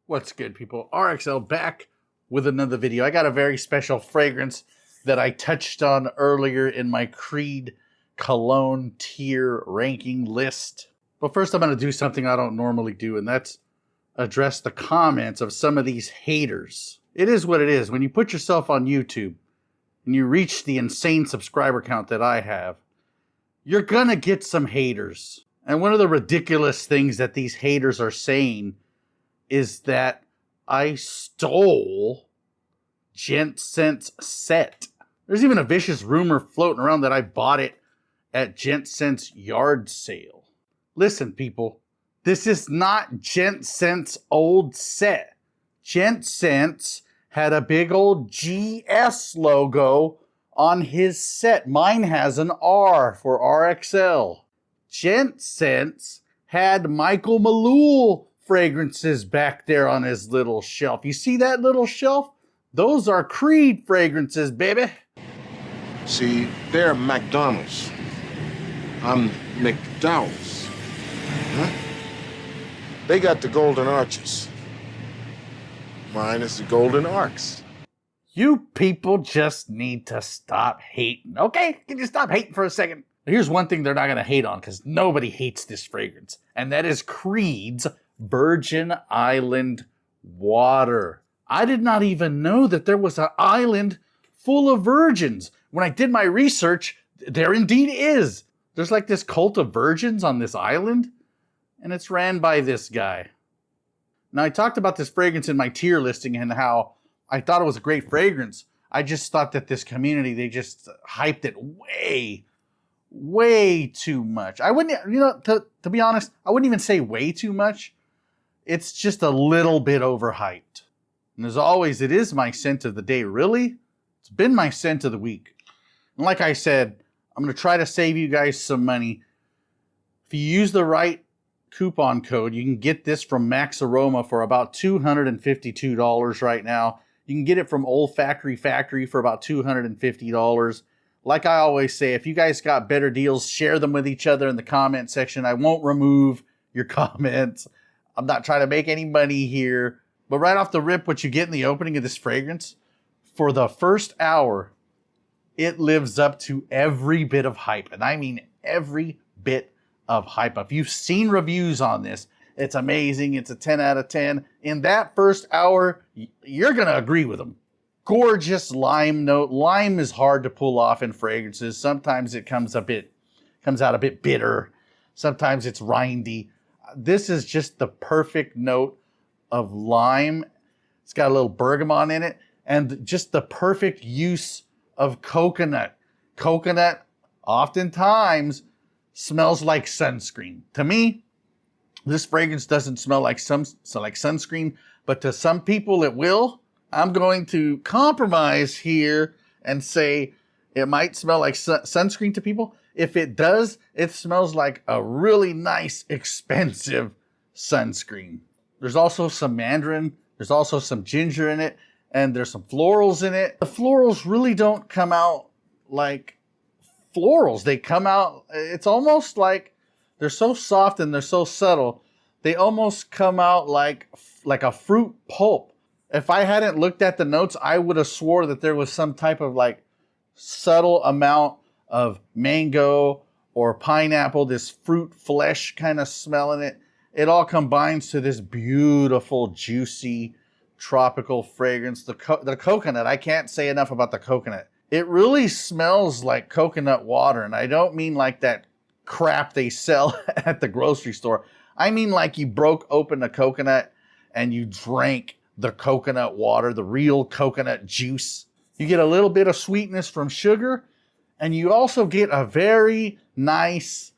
What's good, people? RXL back with another video. I got a very special fragrance that I touched on earlier in my Creed cologne tier ranking list. But first I'm going to do something I don't normally do, and that's address the comments of some of these haters. It is what it is. When you put yourself on YouTube and you reach the insane subscriber count that I have, you're going to get some haters. And one of the ridiculous things that these haters are saying is that I stole Gent Scent's set. There's even a vicious rumor floating around that I bought it at Gent Scent's yard sale. Listen, people, this is not Gent Scent's old set. Gent Scent's had a big old GS logo on his set. Mine has an R for RXL. Gent Scent's had Michael Malul fragrances back there on his little shelf. You see that little shelf? Those are Creed fragrances, baby. See, they're McDonald's. I'm McDowell's. Huh? They got the golden arches. Mine is the golden arcs. You people just need to stop hating. Okay? Can you stop hating for a second? Here's one thing they're not going to hate on, because nobody hates this fragrance, and that is Creed's Virgin Island water. I did not even know that there was an island full of virgins. When I did my research, there indeed is. There's like this cult of virgins on this island, and it's ran by this guy. Now, I talked about this fragrance in my tier listing and how I thought it was a great fragrance. I just thought that this community, they just hyped it way too much. I wouldn't, to be honest, I wouldn't even say way too much. It's just a little bit overhyped. And as always, it is my scent of the day. Really? It's been my scent of the week. And like I said, I'm going to try to save you guys some money. If you use the right coupon code, you can get this from Max Aroma for about $252 right now. You can get it from Olfactory Factory for about $250. Like I always say, if you guys got better deals, share them with each other in the comment section. I won't remove your comments. I'm not trying to make any money here. But right off the rip, what you get in the opening of this fragrance, for the first hour, it lives up to every bit of hype. And I mean every bit of hype. If you've seen reviews on this, it's amazing. It's a 10 out of 10. In that first hour, you're going to agree with them. Gorgeous lime note. Lime is hard to pull off in fragrances. Sometimes it comes out a bit bitter. Sometimes it's rindy. This is just the perfect note of lime. It's got a little bergamot in it, and just the perfect use of coconut. Coconut oftentimes smells like sunscreen. To me, this fragrance doesn't smell like sunscreen, but to some people it will. I'm going to compromise here and say it might smell like sunscreen to people. If it does, it smells like a really nice, expensive sunscreen. There's also some mandarin. There's also some ginger in it. And there's some florals in it. The florals really don't come out like florals. They come out, it's almost like they're so soft and they're so subtle. They almost come out like a fruit pulp. If I hadn't looked at the notes, I would have swore that there was some type of like subtle amount of mango or pineapple, this fruit flesh kind of smell in it. It all combines to this beautiful, juicy, tropical fragrance. The coconut, I can't say enough about the coconut. It really smells like coconut water, and I don't mean like that crap they sell at the grocery store. I mean like you broke open a coconut and you drank the coconut water, the real coconut juice. You get a little bit of sweetness from sugar, and you also get a very nice,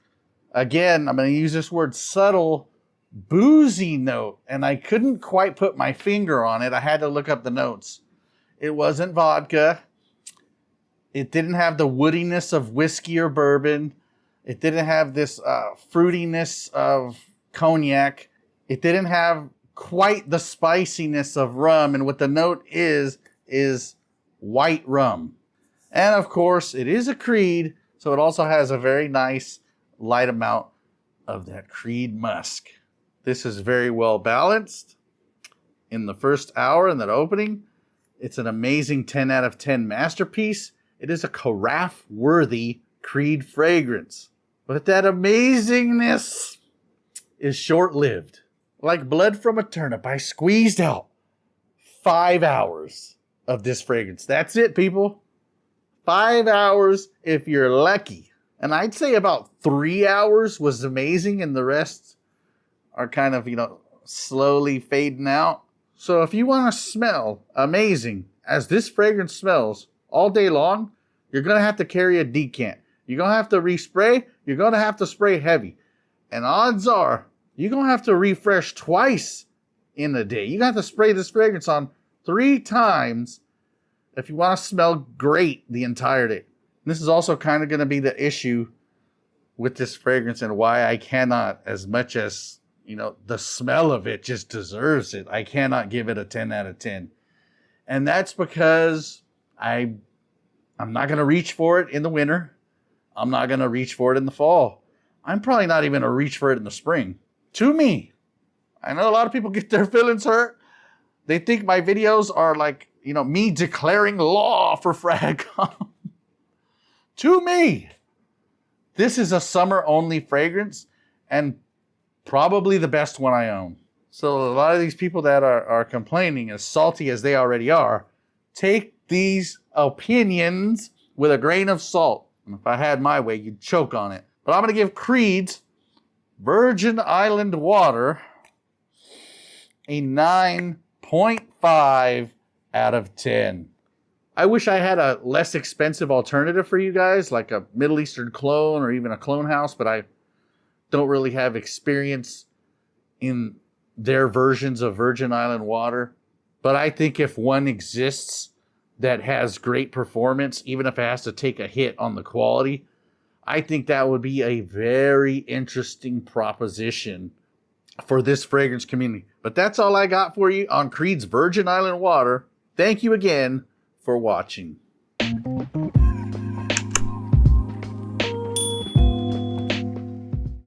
again, I'm going to use this word, subtle, boozy note. And I couldn't quite put my finger on it. I had to look up the notes. It wasn't vodka. It didn't have the woodiness of whiskey or bourbon. It didn't have this fruitiness of cognac. It didn't have quite the spiciness of rum. And what the note is white rum. And of course, it is a Creed, so it also has a very nice light amount of that Creed musk. This is very well balanced. in the first hour in that opening. It's an amazing 10 out of 10 masterpiece. It is a carafe-worthy Creed fragrance. But that amazingness is short-lived. Like blood from a turnip, I squeezed out 5 hours of this fragrance. That's it, people. 5 hours if you're lucky. And I'd say about 3 hours was amazing, and the rest are kind of, slowly fading out. So if you want to smell amazing, as this fragrance smells all day long, you're going to have to carry a decant. You're going to have to respray. You're going to have to spray heavy. And odds are, you're going to have to refresh twice in a day. You're going to have to spray this fragrance on 3 times if you want to smell great the entire day. And this is also kind of going to be the issue with this fragrance and why I cannot, as much as, the smell of it just deserves it, I cannot give it a 10 out of 10. And that's because I'm not going to reach for it in the winter. I'm not going to reach for it in the fall. I'm probably not even going to reach for it in the spring. To me, I know a lot of people get their feelings hurt. They think my videos are like, me declaring law for Fragcom. To me, this is a summer-only fragrance and probably the best one I own. So a lot of these people that are complaining, as salty as they already are, take these opinions with a grain of salt. And if I had my way, you'd choke on it. But I'm going to give Creed's Virgin Island Water a 9.5 out of 10. I wish I had a less expensive alternative for you guys, like a Middle Eastern clone or even a clone house, but I don't really have experience in their versions of Virgin Island water. But I think if one exists that has great performance, even if it has to take a hit on the quality, I think that would be a very interesting proposition for this fragrance community. But that's all I got for you on Creed's Virgin Island Water. Thank you again for watching.